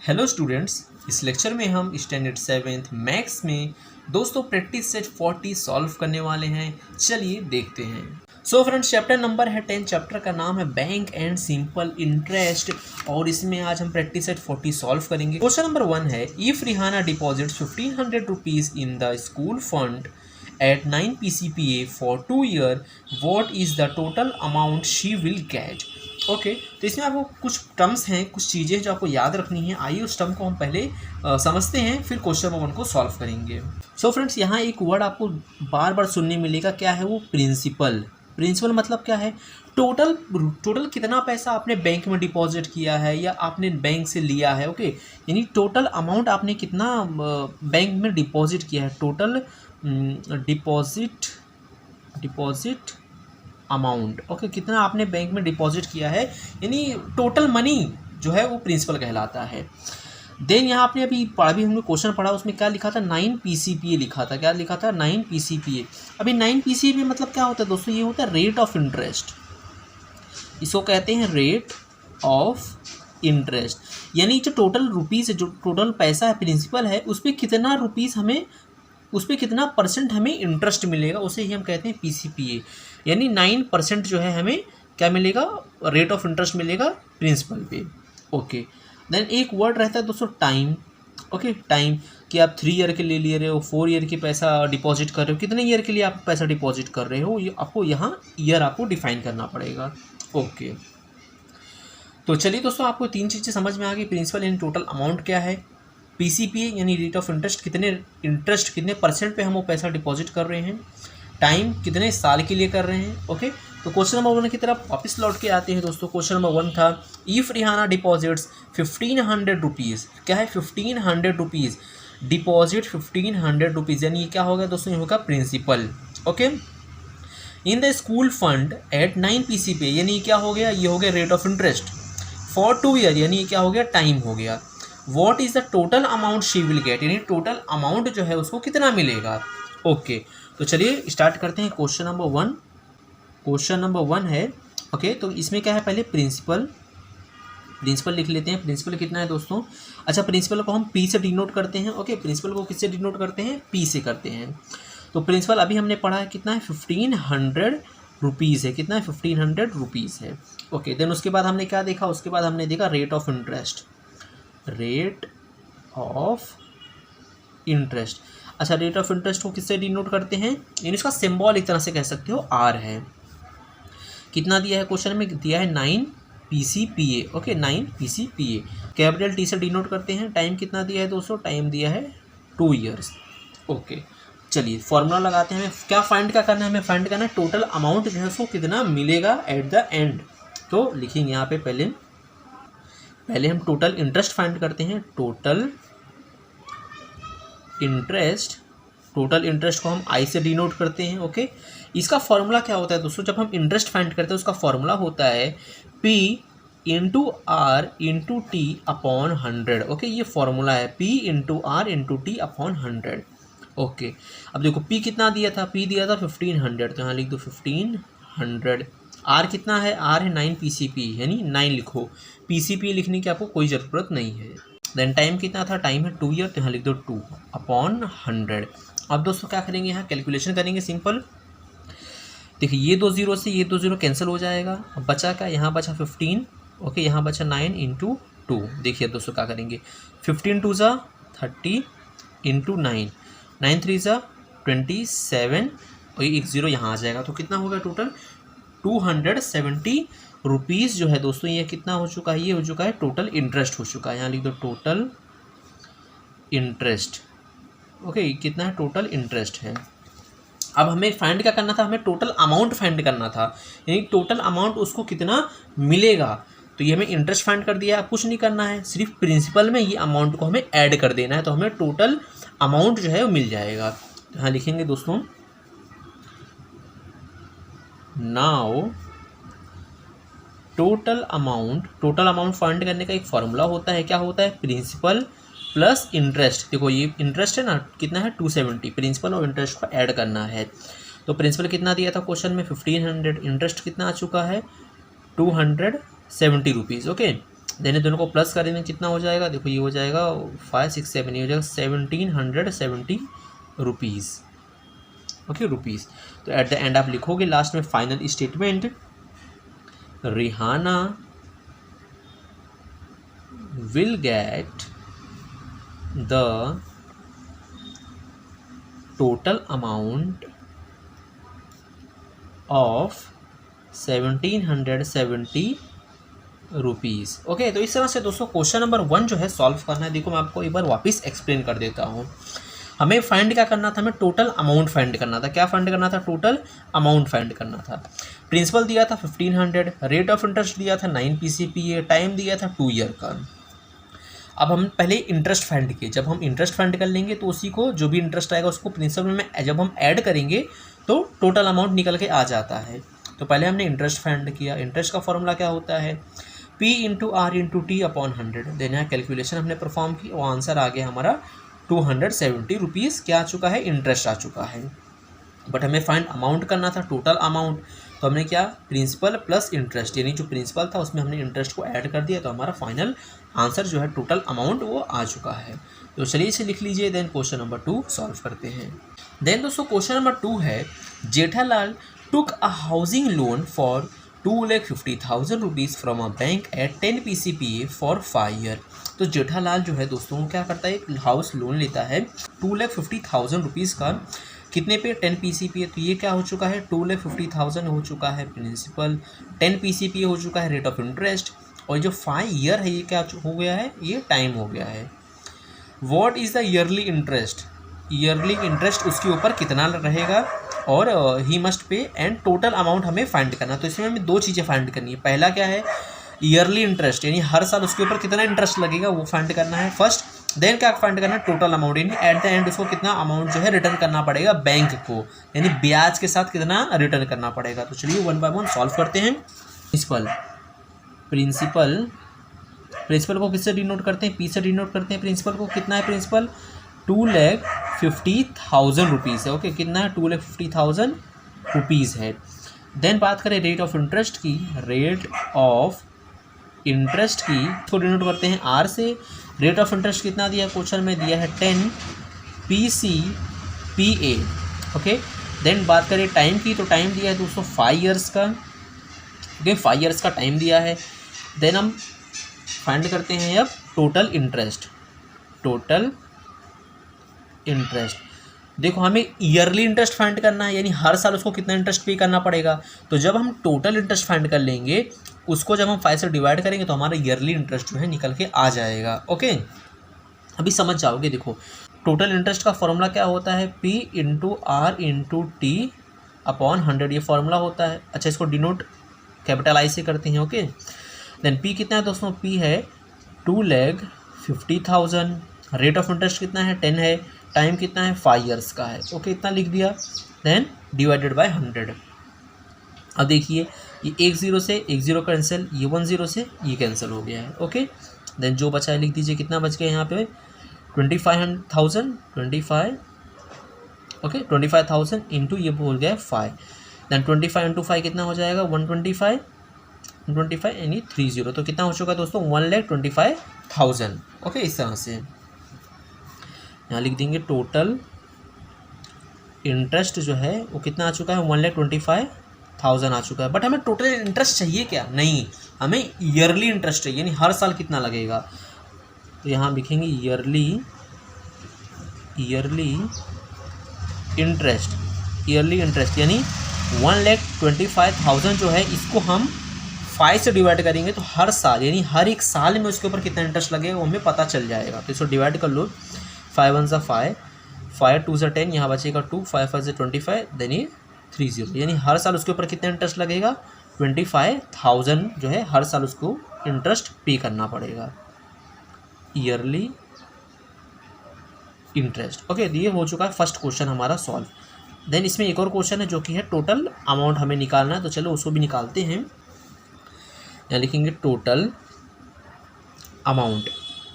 Hello students, इस lecture में हम स्टैंडर्ड 7th मैथ्स में दोस्तों प्रैक्टिस सेट 40 सॉल्व करने वाले हैं। चलिए देखते हैं। सो फ्रेंड्स, चैप्टर नंबर है 10। चैप्टर का नाम है बैंक एंड सिंपल इंटरेस्ट और इसमें आज हम प्रैक्टिस सेट 40 सॉल्व करेंगे। क्वेश्चन नंबर 1 है, if Rihana deposit 1500 rupees in the school fund at 9 PCPA for 2 years, what is the total amount she will get? Okay तो इसमें आपको कुछ टर्म्स हैं, कुछ चीज़ें जो आपको याद रखनी है। आइए उस टर्म को हम पहले समझते हैं, फिर क्वेश्चन नंबर 1 को सॉल्व करेंगे। सो फ्रेंड्स, यहाँ एक वर्ड आपको बार बार सुनने मिलेगा, क्या है वो? प्रिंसिपल। प्रिंसिपल मतलब क्या है? टोटल कितना पैसा आपने बैंक में डिपॉजिट किया है या आपने बैंक से लिया है। ओके, यानी टोटल अमाउंट आपने कितना बैंक में डिपॉजिट किया है, टोटल डिपॉजिट अमाउंट। ओके, कितना आपने बैंक में डिपॉजिट किया है, यानी टोटल मनी जो है वो प्रिंसिपल कहलाता है। देन यहाँ आपने अभी हमने क्वेश्चन पढ़ा, उसमें क्या लिखा था? 9 PCPA लिखा था। क्या लिखा था? 9 PCPA। अभी 9 PCPA मतलब क्या होता है दोस्तों? ये होता है रेट ऑफ इंटरेस्ट। इसको कहते हैं रेट ऑफ इंटरेस्ट, यानी जो टोटल रुपीज़ है, जो टोटल पैसा है, प्रिंसिपल है, उस पर कितना रुपीज़ हमें, उस पर कितना परसेंट हमें इंटरेस्ट मिलेगा, उसे ही हम कहते हैं PCPA। यानी 9% जो है हमें क्या मिलेगा? रेट ऑफ इंटरेस्ट मिलेगा प्रिंसिपल पे। ओके, देन एक वर्ड रहता है दोस्तों टाइम। ओके, टाइम कि आप 3 ईयर के लिए ले रहे हो, 4 ईयर की पैसा डिपॉजिट कर रहे हो, कितने ईयर के लिए आप पैसा डिपॉजिट कर रहे हो, ये आपको यहाँ ईयर आपको डिफाइन करना पड़ेगा। ओके, तो चलिए दोस्तों, आपको 3 चीज़ें समझ में आ गई। प्रिंसिपल यानी टोटल अमाउंट क्या है, PCPA यानी रेट ऑफ इंटरेस्ट, कितने परसेंट पे हम वो पैसा डिपॉजिट कर रहे हैं, टाइम कितने साल के लिए कर रहे हैं। ओके, तो क्वेश्चन नंबर 1 की तरफ वापस लौट के आते हैं दोस्तों। क्वेश्चन नंबर 1 था, इफ रिहाना डिपॉजिट्स 1500 रुपीज़। क्या है? 1500 रुपीज़ डिपॉजिट, 1500 रुपीज़, यानी ये क्या होगा दोस्तों? ये होगा principal. Okay, in the school fund at 9 PCPA, यानी क्या हो गया? ये हो गया rate of interest. For 2 year, यानी क्या हो गया? टाइम हो गया। What is the total amount she will get, यानी टोटल अमाउंट जो है उसको कितना मिलेगा। ओके, तो चलिए स्टार्ट करते हैं क्वेश्चन नंबर 1। क्वेश्चन नंबर 1 है, ओके, तो इसमें क्या है? पहले प्रिंसिपल लिख लेते हैं। प्रिंसिपल कितना है दोस्तों? अच्छा, प्रिंसिपल को हम P से डिनोट करते हैं। ओके, प्रिंसिपल को किससे डिनोट करते हैं? P से करते हैं। तो प्रिंसिपल अभी हमने पढ़ा है कितना है? 1500 रुपीज़ है। कितना है? 1500 रुपीज़ है। ओके, देन उसके बाद हमने क्या देखा? उसके बाद हमने देखा rate of interest. Rate of interest. अच्छा, रेट ऑफ इंटरेस्ट को किससे डिनोट करते हैं? यानी इसका सिंबल एक तरह से कह सकते हो R है। कितना दिया है क्वेश्चन में? दिया है 9 PCPA। Okay, 9 PCPA। Capital T से डिनोट करते हैं। टाइम कितना दिया है दोस्तों? टाइम दिया है 2 ईयर्स। ओके, चलिए फॉर्मूला लगाते हैं। हमें क्या फाइंड करना है? हमें फाइंड करना है टोटल अमाउंट जो है उसको कितना मिलेगा एट द एंड। तो लिखेंगे यहाँ पे पहले हम टोटल इंटरेस्ट फाइंड करते हैं। टोटल इंटरेस्ट को हम I से डिनोट करते हैं। ओके, इसका फॉर्मूला क्या होता है दोस्तों? जब हम इंटरेस्ट फाइंड करते हैं उसका फॉर्मूला होता है P into R into T upon 100। Okay, ये फॉर्मूला है P into R into T upon 100। Okay, अब देखो P कितना दिया था? P दिया था 1500, तो यहाँ लिख दो 1500। R कितना है? R है 9 PCP, यानी 9 लिखो। PCP लिखने की आपको कोई ज़रूरत नहीं है। देन टाइम कितना था? टाइम है 2 ईयर, तो यहाँ लिख दो 2 अपॉन 100। अब दोस्तों क्या करेंगे? यहाँ कैलकुलेशन करेंगे सिंपल। देखिए, ये 2 जीरो से ये 2 जीरो कैंसिल हो जाएगा। अब बचा क्या? यहाँ बचा 15। ओके, यहाँ बचा 9 इंटू 2। देखिए दोस्तों क्या करेंगे? 15 2 ज़ा 30 इंटू 9, 9 3 ज़ा 27 और एक ज़ीरो यहाँ आ जाएगा। तो कितना होगा टोटल? 270 रुपीज़ जो है दोस्तों, ये कितना हो चुका है? ये हो चुका है टोटल इंटरेस्ट हो चुका है। यहाँ लिख दो टोटल इंटरेस्ट। ओके, कितना है? टोटल इंटरेस्ट है। अब हमें फाइंड क्या करना था? हमें टोटल अमाउंट फाइंड करना था, यानी टोटल अमाउंट उसको कितना मिलेगा। तो ये हमें इंटरेस्ट फाइंड कर दिया है। अब कुछ नहीं करना है, सिर्फ प्रिंसिपल में ये अमाउंट को हमें ऐड कर देना है, तो हमें टोटल अमाउंट जो है वो मिल जाएगा। यहाँ लिखेंगे दोस्तों, नाउ टोटल अमाउंट फाइंड करने का एक फॉर्मूला होता है। क्या होता है? Principal plus interest. देखो, ये इंटरेस्ट है ना, कितना है? 270। प्रिंसिपल और इंटरेस्ट को ऐड करना है। तो प्रिंसिपल कितना दिया था क्वेश्चन में? 1500। इंटरेस्ट कितना आ चुका है? 270 रुपीज़। ओके, देन दोनों को प्लस करेंगे कितना हो जाएगा, देखो ये हो जाएगा 5 6 7, ये हो जाएगा 1770 रुपीज़। Okay rupees. तो एट द एंड आप लिखोगे लास्ट में final statement, Rihana will get the total amount of 1770 rupees. Okay, तो इस तरह से दोस्तों क्वेश्चन नंबर 1 जो है सॉल्व करना है। देखो मैं आपको एक बार वापस एक्सप्लेन कर देता हूँ। हमें फाइंड क्या करना था, हमें टोटल अमाउंट फाइंड करना था। क्या फाइंड करना था, टोटल अमाउंट फाइंड करना था। प्रिंसिपल दिया था 1500, रेट ऑफ इंटरेस्ट दिया था 9 PCPA, टाइम दिया था 2 ईयर का। अब हम पहले इंटरेस्ट फाइंड किए। जब हम इंटरेस्ट फाइंड कर लेंगे तो उसी को जो भी इंटरेस्ट आएगा उसको प्रिंसिपल में जब हम ऐड करेंगे तो टोटल अमाउंट निकल के आ जाता है। तो पहले हमने इंटरेस्ट फाइंड किया। इंटरेस्ट का फॉर्मूला क्या होता है, P into R into T upon 100। Then यहाँ कैलकुलेशन हमने परफॉर्म की, वो आंसर आ गया हमारा 270 रुपीज़ क्या आ चुका है, इंटरेस्ट आ चुका है। बट हमें फाइंड अमाउंट करना था, टोटल अमाउंट। तो हमने क्या, प्रिंसिपल प्लस इंटरेस्ट, यानी जो प्रिंसिपल था उसमें हमने इंटरेस्ट को ऐड कर दिया, तो हमारा फाइनल आंसर जो है टोटल अमाउंट वो आ चुका है। तो चलिए इसे लिख लीजिए। देन क्वेश्चन नंबर 2 सॉल्व करते हैं। देन दोस्तों क्वेश्चन नंबर 2 है, Jethalal took a housing loan for 2,50,000 rupees from a bank at 10 PCPA for 5 year. तो जेठालाल जो है दोस्तों वो क्या करता है, एक हाउस लोन लेता है 2,50,000 रुपीज़ का। कितने पे, 10 PCPA। तो ये क्या हो चुका है, 2,50,000 हो चुका है प्रिंसिपल, 10 PCPA हो चुका है रेट ऑफ इंटरेस्ट, और जो 5 ईयर है ये क्या हो गया है, ये टाइम हो गया है। What is the yearly interest, yearly interest उसके ऊपर कितना रहेगा, और he must pay, and total amount हमें फाइंड करना। तो इसमें हमें 2 चीज़ें फाइंड करनी है। पहला क्या है, ईयरली इंटरेस्ट, यानी हर साल उसके ऊपर कितना इंटरेस्ट लगेगा वो फाइंड करना है फर्स्ट। देन क्या फाइंड करना है, टोटल अमाउंट, यानी एट द एंड उसको कितना अमाउंट जो है रिटर्न करना पड़ेगा बैंक को, यानी ब्याज के साथ कितना रिटर्न करना पड़ेगा। तो चलिए 1 बाय 1 सॉल्व करते हैं। प्रिंसिपल को किससे डिनोट करते हैं, P से डिनोट करते हैं। प्रिंसिपल को कितना है, प्रिंसिपल 2,50,000 रुपीज़ है। ओके, कितना है, 2,50,000 रुपीज़ है। देन बात करें रेट ऑफ इंटरेस्ट की, रेट ऑफ इंटरेस्ट की इसको डिनोट करते हैं R से। रेट ऑफ इंटरेस्ट कितना दिया, क्वेश्चन में दिया है 10 PCPA। ओके, देन बात करें टाइम की, तो टाइम दिया है दोस्तों 5 ईयर्स का। ओके, 5 ईयर्स का टाइम दिया है। देन हम फाइंड करते हैं अब टोटल इंटरेस्ट। टोटल इंटरेस्ट देखो हमें ईयरली इंटरेस्ट फाइंड करना है, यानी हर साल उसको कितना इंटरेस्ट पे करना पड़ेगा। तो जब हम टोटल इंटरेस्ट फाइंड कर लेंगे, उसको जब हम 5 से डिवाइड करेंगे तो हमारा ईयरली इंटरेस्ट जो है निकल के आ जाएगा। ओके, अभी समझ जाओगे। देखो टोटल इंटरेस्ट का फॉर्मूला क्या होता है, P into R into T upon 100, ये फॉर्मूला होता है। अच्छा, इसको डिनोट कैपिटल आई से करते हैं। ओके, देन P कितना है दोस्तों, P है 2,50,000। रेट ऑफ इंटरेस्ट कितना है, 10 है। टाइम कितना है, 5 ईयर्स का है। ओके, इतना लिख दिया। Then divided by 100। अब देखिए ये 1 0 से 1 0 कैंसिल, ये 1 0 से ये कैंसिल हो गया है। ओके, देन जो बचा है लिख दीजिए, कितना बच गया यहाँ पे 25,000, 25। ओके, 25,000 इंटू ये बोल गया 5। देन 25 इंटू 5 कितना हो जाएगा, 125 यानी 30। तो कितना हो चुका है दोस्तों, 1,25,000। ओके, इस तरह से यहाँ लिख देंगे टोटल इंटरेस्ट जो है वो कितना आ चुका है, 1,25,000 आ चुका है। बट हमें टोटल इंटरेस्ट चाहिए क्या, नहीं, हमें ईयरली इंटरेस्ट चाहिए, यानी हर साल कितना लगेगा। तो यहाँ लिखेंगे ईयरली इंटरेस्ट यानी 1,25,000 जो है इसको हम 5 से डिवाइड करेंगे तो हर साल, यानी हर एक साल में उसके ऊपर कितना इंटरेस्ट लगेगा वो हमें पता चल जाएगा। तो इसको डिवाइड कर लो, 5 1 5, 5 2 10, यहाँ बचेगा 2, 5 5 25, देन ये 30, यानी हर साल उसके ऊपर कितना इंटरेस्ट लगेगा, 25,000 जो है हर साल उसको इंटरेस्ट पे करना पड़ेगा, ईयरली इंटरेस्ट। ओके, ये हो चुका है फर्स्ट क्वेश्चन हमारा सॉल्व। देन इसमें एक और क्वेश्चन है जो कि है टोटल अमाउंट हमें निकालना है। तो चलो उसको भी निकालते हैं। यहाँ लिखेंगे टोटल अमाउंट।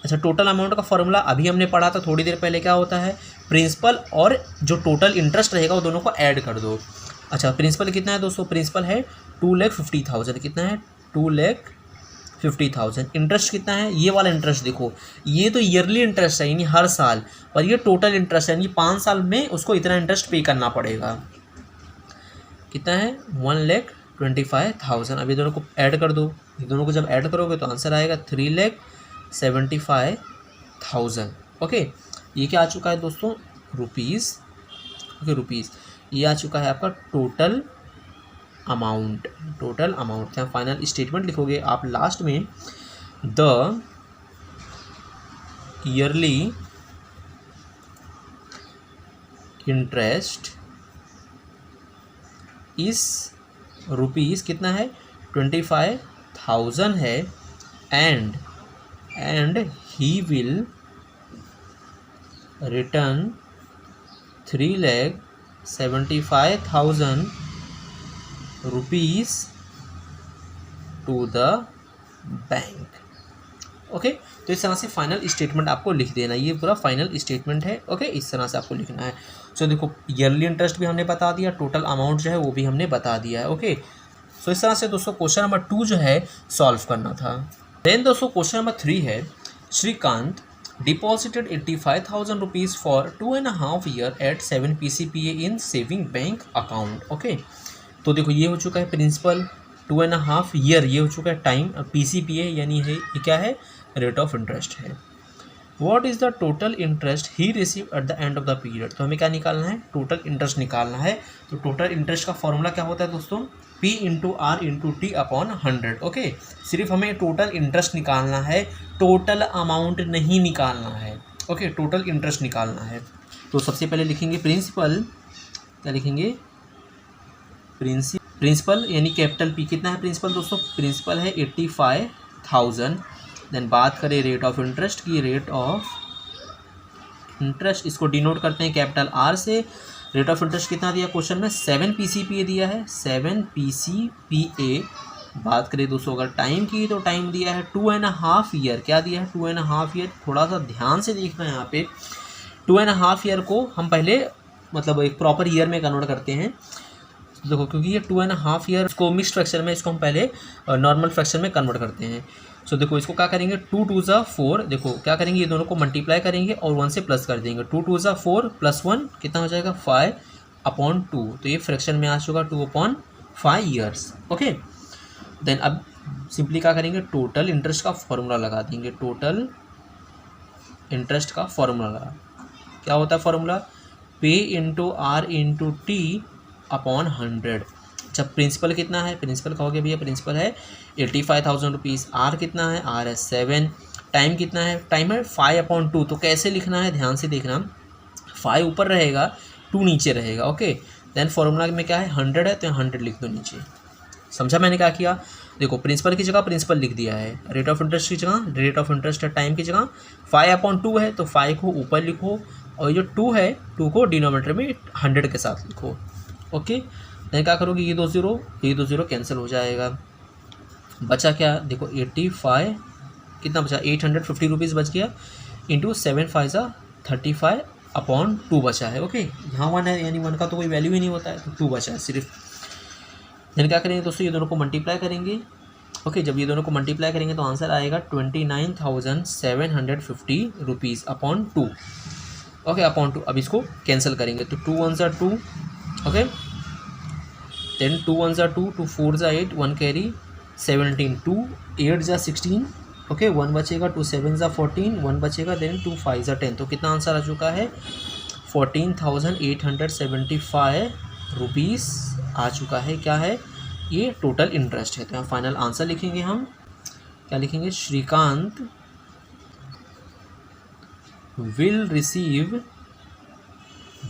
अच्छा, टोटल अमाउंट का फॉर्मूला अभी हमने पढ़ा था थोड़ी देर पहले। क्या होता है, प्रिंसिपल और जो टोटल इंटरेस्ट रहेगा वो दोनों को ऐड कर दो। अच्छा, प्रिंसिपल कितना है दोस्तों, प्रिंसिपल है 2,50,000। कितना है, 50,000। इंटरेस्ट कितना है, ये वाला इंटरेस्ट देखो, ये तो ईयरली इंटरेस्ट है यानी हर साल, पर ये टोटल इंटरेस्ट है यानी 5 साल में उसको इतना इंटरेस्ट पे करना पड़ेगा। कितना है 1,25,000। अब ये दोनों को ऐड कर दो, ये दोनों को जब ऐड करोगे तो आंसर आएगा 3,75,000। ओके, ये क्या आ चुका है दोस्तों, रुपीज़। ओके, रुपीज़ ये आ चुका है आपका टोटल अमाउंट। टोटल अमाउंट यहाँ फाइनल स्टेटमेंट लिखोगे आप लास्ट में, द ईयरली इंटरेस्ट इस रुपीज़ कितना है 25,000 है, and he will return 3,75,000 rupees to the bank. Okay, तो इस तरह से फाइनल स्टेटमेंट आपको लिख देना, ये पूरा फाइनल स्टेटमेंट है। ओके, इस तरह से आपको लिखना है। सो देखो, ईयरली इंटरेस्ट भी हमने बता दिया, टोटल अमाउंट जो है वो भी हमने बता दिया है। ओके, सो इस तरह से दोस्तों क्वेश्चन नंबर 2 जो है सॉल्व करना था। देन दोस्तों क्वेश्चन नंबर 3 है, Shrikant deposited 85,000 rupees for 2.5 year at 7 PCPA in saving bank account. Okay, तो देखो ये हो चुका है प्रिंसिपल, 2.5 ईयर ये हो चुका है टाइम, PCPA यानी है ये क्या है, रेट ऑफ इंटरेस्ट है। What is the total interest he receive at the end of the period. तो हमें क्या निकालना है, टोटल इंटरेस्ट निकालना है। तो टोटल इंटरेस्ट का फॉर्मूला क्या होता है दोस्तों, P into R into T upon 100। Okay, सिर्फ हमें टोटल इंटरेस्ट निकालना है, टोटल अमाउंट नहीं निकालना है। ओके, टोटल इंटरेस्ट निकालना है। तो सबसे पहले लिखेंगे प्रिंसिपल, क्या लिखेंगे, प्रिंसिपल यानी कैपिटल P। कितना है प्रिंसिपल दोस्तों, प्रिंसिपल है 85,000। देन बात करें रेट ऑफ इंटरेस्ट की, रेट ऑफ इंटरेस्ट इसको डिनोट करते हैं कैपिटल R से। रेट ऑफ इंटरेस्ट कितना दिया क्वेश्चन में, 7 PCPA दिया है, 7 PCPA। बात करें दोस्तों अगर टाइम की, तो टाइम दिया है 2.5 ईयर। क्या दिया है, 2.5 ईयर। थोड़ा सा ध्यान से देखना है यहाँ पे, 2.5 ईयर को हम पहले मतलब एक प्रॉपर ईयर में कन्वर्ट करते हैं। देखो क्योंकि ये 2.5 ईयर को मिक्स फ्रैक्शन में, इसको हम पहले नॉर्मल फ्रैक्शन में कन्वर्ट करते हैं। सो देखो इसको क्या करेंगे, 2 2 ज़ा 4। देखो क्या करेंगे, ये दोनों को मल्टीप्लाई करेंगे और 1 से प्लस कर देंगे। 2 2 ज़ा 4 प्लस 1 कितना हो जाएगा 5/2। तो ये फ्रैक्शन में आ चुका 2/5 ईयर्स। ओके, देन अब सिंपली क्या करेंगे, टोटल इंटरेस्ट का फॉर्मूला लगा देंगे। टोटल इंटरेस्ट का फॉर्मूला लगा, क्या होता है formula, P into R into T upon 100। जब प्रिंसिपल कितना है, प्रिंसिपल कहोगे भैया प्रिंसिपल है 85,000 रुपीज़, R कितना है, R है 7, टाइम कितना है, टाइम है 5/2। तो कैसे लिखना है ध्यान से देखना, 5 ऊपर रहेगा 2 नीचे रहेगा। ओके, देन फॉर्मूला में क्या है 100 है, तो 100 लिख दो नीचे। समझा मैंने क्या किया, देखो प्रिंसिपल की जगह प्रिंसिपल लिख दिया है, रेट ऑफ इंटरेस्ट की जगह रेट ऑफ इंटरेस्ट है, टाइम की जगह 5/2 है तो 5 को ऊपर लिखो, और जो 2 है 2 को डिनोमिनेटर में 100 के साथ लिखो। ओके, देन क्या करोगे, ये 2 0 कैंसिल हो जाएगा, बचा क्या, देखो 85 कितना बचा, 850 रुपीज़ बच गया, इंटू 7 5 ज़ा 35/2 बचा है। ओके, यहाँ 1 है यानी 1 का तो कोई वैल्यू ही नहीं होता है, तो 2 बचा है सिर्फ। देन क्या करेंगे दोस्तों, ये दोनों को मल्टीप्लाई करेंगे। ओके, जब ये दोनों को मल्टीप्लाई करेंगे तो आंसर आएगा 29,750 रुपीज़ अपॉन 2। Okay, upon 2। अब इसको कैंसिल करेंगे तो 2 1 ज़ा 2। ओके, देन 2 1 ज़ा 2, 2 4 ज़ा 8, 1 कैरी 17, 2 8 ज़ा 16। ओके, 1 बचेगा, 2 7 ज़ा 14, 1 बचेगा, देन 2 5 ज़ा 10। तो कितना आंसर आ चुका है 14,875 रुपीज़ आ चुका है। क्या है ये, टोटल इंटरेस्ट है। तो यहाँ फाइनल आंसर लिखेंगे हम, क्या लिखेंगे, Shrikant will receive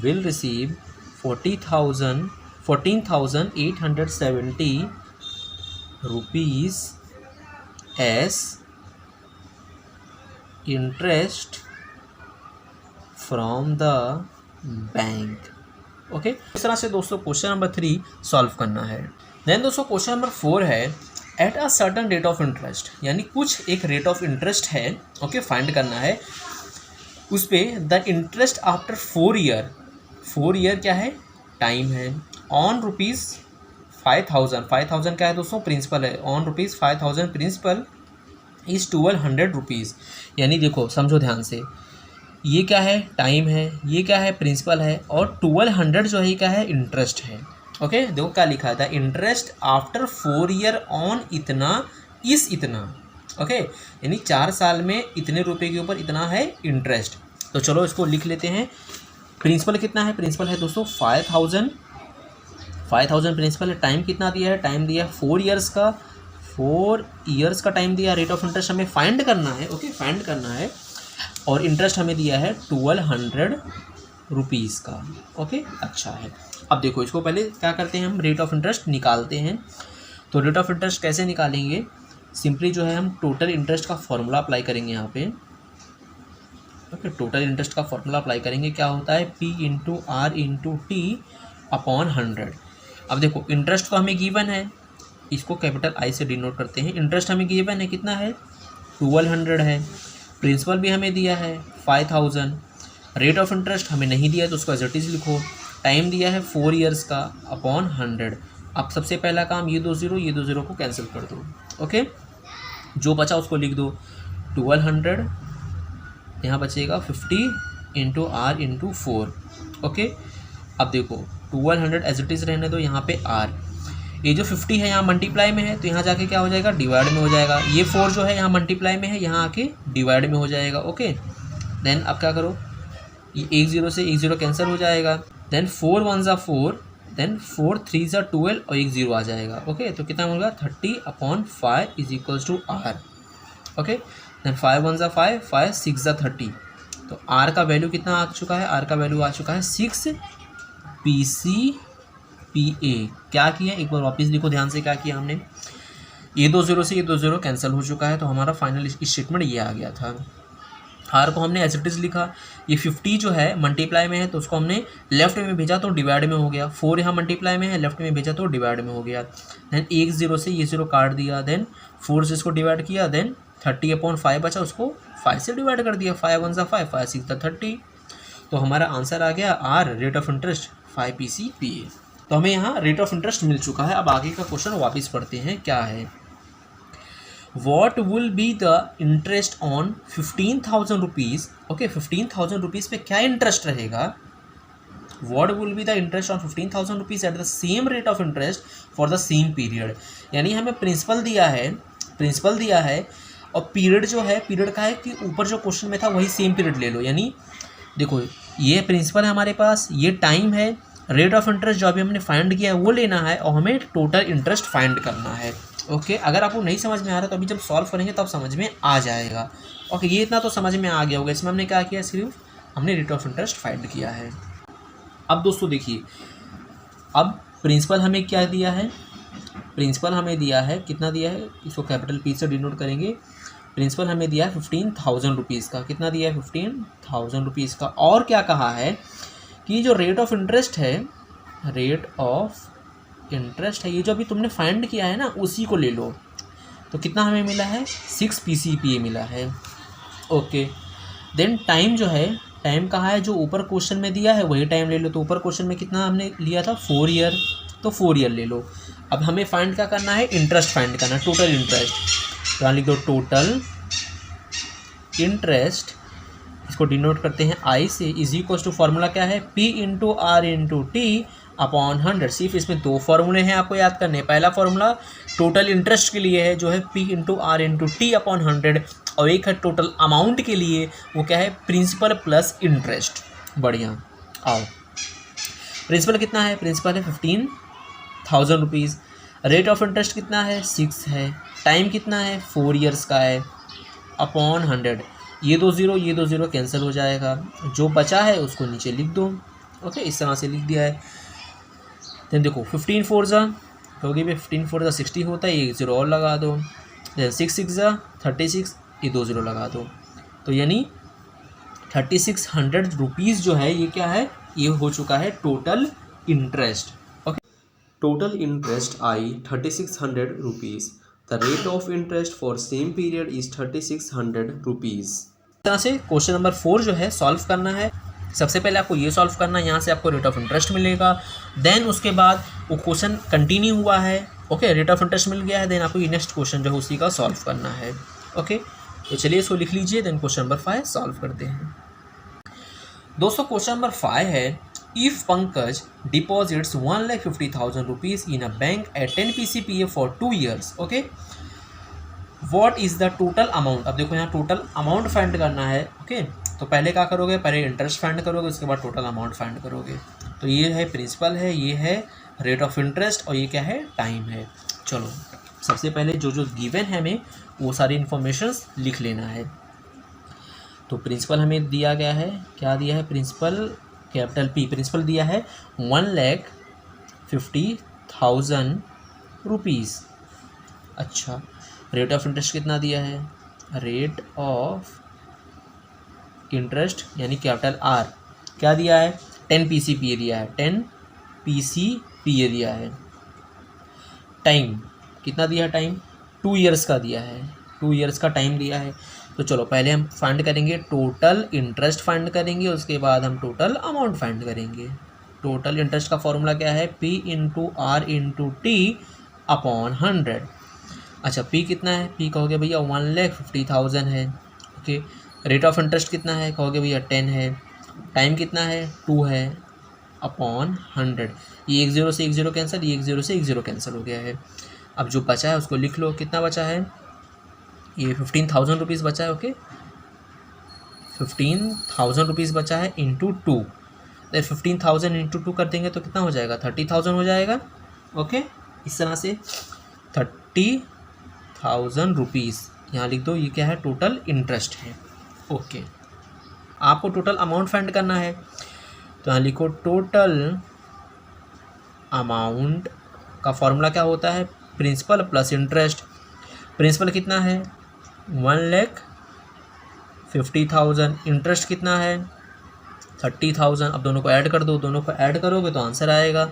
14,870 rupees as interest from the bank. Okay, इस तरह से दोस्तों क्वेश्चन नंबर 3 सॉल्व करना है। देन दोस्तों क्वेश्चन नंबर 4 है, at a certain rate of interest, यानी कुछ एक रेट ऑफ इंटरेस्ट है। ओके, फाइंड करना है उस पर, the interest after 4 year, 4 year क्या है, टाइम है, ऑन रुपीज़ 5,000 क्या है दोस्तों, प्रिंसिपल है, on rupees 5,000 principal is 1200 rupees. यानी देखो समझो ध्यान से, ये क्या है, टाइम है, ये क्या है, प्रिंसिपल है, और 1200 जो है क्या है, इंटरेस्ट है। ओके, देखो क्या लिखा था, इंटरेस्ट आफ्टर 4 ईयर ऑन इतना इस इतना। ओके, यानी 4 साल में इतने रुपए के ऊपर इतना है इंटरेस्ट। तो चलो इसको लिख लेते हैं। प्रिंसिपल कितना है, प्रिंसिपल है दोस्तों 5000 प्रिंसिपल है। टाइम कितना दिया है, टाइम दिया है 4 ईयर्स का, 4 ईयर्स का टाइम दिया। रेट ऑफ इंटरेस्ट हमें फाइंड करना है। ओके, फाइंड करना है, और इंटरेस्ट हमें दिया है 1200 रुपीज़ का। ओके, अच्छा है। अब देखो इसको पहले क्या करते हैं, हम रेट ऑफ इंटरेस्ट निकालते हैं। तो रेट ऑफ इंटरेस्ट कैसे निकालेंगे, सिंपली जो है हम टोटल इंटरेस्ट का फॉर्मूला अप्लाई करेंगे यहाँ पे। ओके, टोटल इंटरेस्ट का फॉर्मूला अप्लाई करेंगे, क्या होता है, P into R into T upon 100। अब देखो इंटरेस्ट तो हमें गिवन है, इसको कैपिटल I से डिनोट करते हैं। इंटरेस्ट हमें गिवन है, कितना है, 1200 है। प्रिंसिपल भी हमें दिया है 5000। रेट ऑफ इंटरेस्ट हमें नहीं दिया, तो उसको एज इट इज़ लिखो। टाइम दिया है 4 ईयर्स का अपॉन 100। अब सबसे पहला काम, ये दो ज़ीरो को कैंसिल कर दो। ओके, जो बचा उसको लिख दो, 1200 यहाँ बचेगा 50 इंटू आर इंटू 4। ओके, अब देखो 1200 एज इट इज़ रहने दो, यहाँ पे आर, ये जो 50 है यहाँ मल्टीप्लाई में है, तो यहाँ जाके क्या हो जाएगा, डिवाइड में हो जाएगा। ये 4 जो है यहाँ मल्टीप्लाई में है, यहाँ आके डिवाइड में हो जाएगा। ओके, देन अब क्या करो, ये 1 0 से 1 0 कैंसिल हो जाएगा। देन 4 1 ज़ा 4, देन 4 3 ज़ा 12 और 1 0 आ जाएगा। ओके, तो कितना होगा, 30/5 is equals to R. Okay, then 5 1 ज़ा 5, 5 6 ज़ा 30। तो आर का वैल्यू कितना आ चुका है, आर का वैल्यू आ चुका है 6 PCPA। क्या किया, एक बार वापस देखो ध्यान से, क्या किया हमने, ये 2 0 से ये 2 0 कैंसिल हो चुका है, तो हमारा फाइनल स्टेटमेंट ये आ गया था। आर को हमने एज इट इज़ लिखा। ये 50 जो है मल्टीप्लाई में है, तो उसको हमने लेफ्ट में भेजा तो डिवाइड में हो गया। 4 यहाँ मल्टीप्लाई में है, लेफ्ट में भेजा तो डिवाइड में हो गया। देन 1 0 से ये 0 काट दिया, देन 4 से इसको डिवाइड किया, देन 30/5 बचा, उसको 5 से डिवाइड कर दिया। 5 1 ज़ा 5, 5 6 ज़ा 30। तो हमारा आंसर आ गया R, rate of interest 5 PCPA। तो हमें यहाँ रेट ऑफ इंटरेस्ट मिल चुका है। अब आगे का क्वेश्चन वापस पढ़ते हैं, क्या है, what will be the interest on 15,000 rupees. Okay, 15,000 rupees पे क्या इंटरेस्ट रहेगा, what will be the interest on 15,000 rupees at the same rate of interest for the same period. यानी हमें प्रिंसिपल दिया है और पीरियड जो है, पीरियड का है कि ऊपर जो क्वेश्चन में था वही सेम पीरियड ले लो। यानी देखो ये प्रिंसिपल है हमारे पास, ये टाइम है, रेट ऑफ इंटरेस्ट जो अभी हमने फाइंड किया है वो लेना है, और हमें टोटल इंटरेस्ट फाइंड करना है। ओके, अगर आपको नहीं समझ में आ रहा तो अभी जब सॉल्व करेंगे तब समझ में आ जाएगा। ओके, ये इतना तो समझ में आ गया होगा। इसमें हमने क्या किया, सिर्फ हमने रेट ऑफ इंटरेस्ट फाइंड किया है। अब दोस्तों देखिए, अब प्रिंसिपल हमें क्या दिया है, प्रिंसिपल हमें दिया है, कितना दिया है, इसको कैपिटल P से डिनोट करेंगे। प्रिंसिपल हमें दिया है 15,000 रुपीज़ का। कितना दिया है, 15,000 रुपीज़ का। और क्या कहा है कि जो रेट ऑफ इंटरेस्ट है, रेट ऑफ इंटरेस्ट है, ये जो अभी तुमने फाइंड किया है ना, उसी को ले लो। तो कितना हमें मिला है, 6 PCPA मिला है। ओके, देन टाइम जो है, टाइम कहाँ है, जो ऊपर क्वेश्चन में दिया है वही टाइम ले लो। तो ऊपर क्वेश्चन में कितना हमने लिया था, 4 ईयर, तो 4 ईयर ले लो। अब हमें फाइंड क्या करना है, इंटरेस्ट फाइंड करना है, टोटल इंटरेस्ट। तो यहाँ लिख दो टोटल इंटरेस्ट, इसको डिनोट करते हैं I से, इज इक्वल्स टू फॉर्मूला क्या है, P into R into T upon 100। सिर्फ इसमें 2 फार्मूले हैं आपको याद करने। पहला फार्मूला टोटल इंटरेस्ट के लिए है, जो है P into R into T upon 100, और एक है टोटल अमाउंट के लिए, वो क्या है, प्रिंसिपल प्लस इंटरेस्ट। बढ़िया, आओ, प्रिंसिपल कितना है, प्रिंसिपल है 15,000 रुपीज़। रेट ऑफ इंटरेस्ट कितना है, 6 है। टाइम कितना है, 4 ईयर्स का है, अपॉन 100। ये 2 0 कैंसिल हो जाएगा, जो बचा है उसको नीचे लिख दो। ओके, इस तरह से लिख दिया है। देन देखो 15 4 ज़ा, क्योंकि 15 4 ज़ा 60 होता है, ये 0 और लगा दो। देन 6 6 ज़ा 36, ये 2 0 लगा दो। तो यानी 3600 रुपीज़ जो है, ये क्या है, ये हो चुका है total interest. Okay, total interest I 3600 rupees. The rate of interest for same period is 3600 rupees. इस तरह से क्वेश्चन नंबर 4 जो है सॉल्व करना है। सबसे पहले आपको ये सॉल्व करना है, यहाँ से आपको रेट ऑफ इंटरेस्ट मिलेगा। देन उसके बाद वो क्वेश्चन कंटिन्यू हुआ है, ओके, रेट ऑफ इंटरेस्ट मिल गया है, देन आपको ये नेक्स्ट क्वेश्चन जो है उसी का सॉल्व करना है। ओके, तो चलिए इसको लिख लीजिए, देन क्वेश्चन नंबर 5 सॉल्व करते हैं। दोस्तों क्वेश्चन नंबर 5 है, if Pankaj deposits 1,50,000 rupees in a bank at 10 PCPA for 2 years, okay, what is the total amount. अब देखो यहाँ टोटल अमाउंट फाइंड करना है, ओके, तो पहले क्या करोगे, पहले इंटरेस्ट फाइंड करोगे, उसके बाद टोटल अमाउंट फाइंड करोगे। तो ये है प्रिंसिपल है, ये है रेट ऑफ इंटरेस्ट और ये क्या है, टाइम है। चलो सबसे पहले जो जो गिवन है हमें वो सारी इन्फॉर्मेशंस लिख लेना है। तो प्रिंसिपल हमें दिया गया है, क्या दिया है, प्रिंसिपल कैपिटल P, प्रिंसिपल दिया है 1,50,000 रुपीज़। अच्छा, रेट ऑफ इंटरेस्ट कितना दिया है, रेट ऑफ इंटरेस्ट यानी कैपिटल R क्या दिया है, 10 PCPA दिया है, 10 PCPA दिया है। टाइम कितना दिया है, टाइम 2 years का दिया है, 2 years का टाइम दिया है। तो चलो पहले हम फाइंड करेंगे टोटल इंटरेस्ट फाइंड करेंगे, उसके बाद हम टोटल अमाउंट फाइंड करेंगे। टोटल इंटरेस्ट का फॉर्मूला क्या है, P into R into T upon 100। अच्छा P कितना है, P कहोगे भैया 1,50,000 है, ओके। रेट ऑफ इंटरेस्ट कितना है, कहोगे भैया 10 है। टाइम कितना है, 2 है, अपॉन 100। ये 1 0 से 1 0 कैंसिल, ये 1 0 से 1 0 कैंसिल हो गया है। अब जो बचा है उसको लिख लो, कितना बचा है, ये 15,000 रुपीज़ बचा है, ओके, 15,000 रुपीज़ बचा है इंटू 2। देन 15,000 इंटू 2 कर देंगे तो कितना हो जाएगा, 30,000 हो जाएगा, ओके। इस तरह से 30,000 रुपीज़ यहाँ लिख दो, ये क्या है, टोटल इंटरेस्ट है, ओके। आपको टोटल अमाउंट फाइंड करना है, तो यहाँ लिखो टोटल अमाउंट का फॉर्मूला क्या होता है, प्रिंसिपल प्लस इंटरेस्ट। प्रिंसिपल कितना है, 1,50,000, इंटरेस्ट कितना है, 30,000। अब दोनों को ऐड कर दो, दोनों को ऐड करोगे तो आंसर आएगा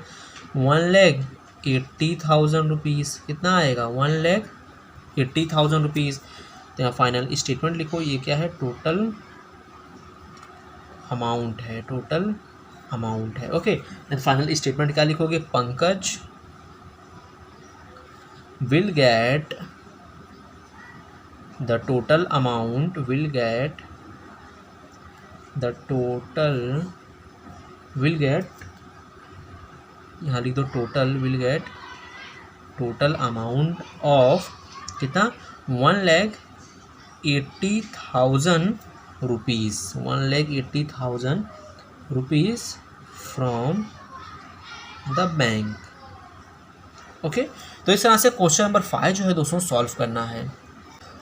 1,80,000 रुपीज़। कितना आएगा, 1,80,000 रुपीज़। तो यहाँ फाइनल स्टेटमेंट लिखो, ये क्या है, टोटल अमाउंट है, टोटल अमाउंट है, ओके। देन फाइनल स्टेटमेंट क्या लिखोगे, Pankaj will get the total amount, will get the total, will get, यहाँ लिख दो total, will get total amount of कितना, 1,80,000 rupees, 1,80,000 rupees from the bank, okay. तो इस तरह से क्वेश्चन नंबर 5 जो है दोस्तों सॉल्व करना है।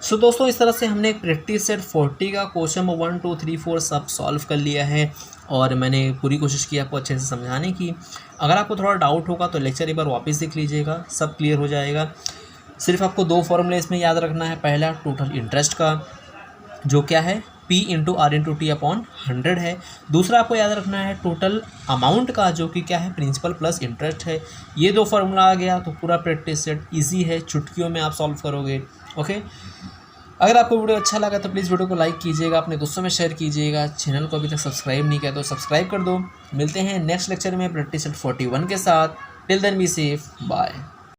सो दोस्तों इस तरह से हमने एक प्रैक्टिस सेट 40 का क्वेश्चन नंबर 1 2 3 4 सब सॉल्व कर लिया है और मैंने पूरी कोशिश की आपको अच्छे से समझाने की। अगर आपको थोड़ा डाउट होगा तो लेक्चर एक बार वापस देख लीजिएगा, सब क्लियर हो जाएगा। सिर्फ आपको 2 फॉर्मूले इसमें याद रखना है। पहला टोटल इंटरेस्ट का जो क्या है P into R into T upon 100 है। दूसरा आपको याद रखना है टोटल अमाउंट का जो कि क्या है प्रिंसिपल प्लस इंटरेस्ट है। ये 2 फार्मूला आ गया तो पूरा प्रैक्टिस सेट इजी है, चुटकियों में आप सॉल्व करोगे, ओके। अगर आपको वीडियो अच्छा लगा तो प्लीज़ वीडियो को लाइक कीजिएगा, अपने दोस्तों में शेयर कीजिएगा। चैनल को अभी तक सब्सक्राइब नहीं किया तो सब्सक्राइब कर दो। मिलते हैं नेक्स्ट लेक्चर में प्रैक्टिस सेट 41 के साथ। Till then be safe, bye.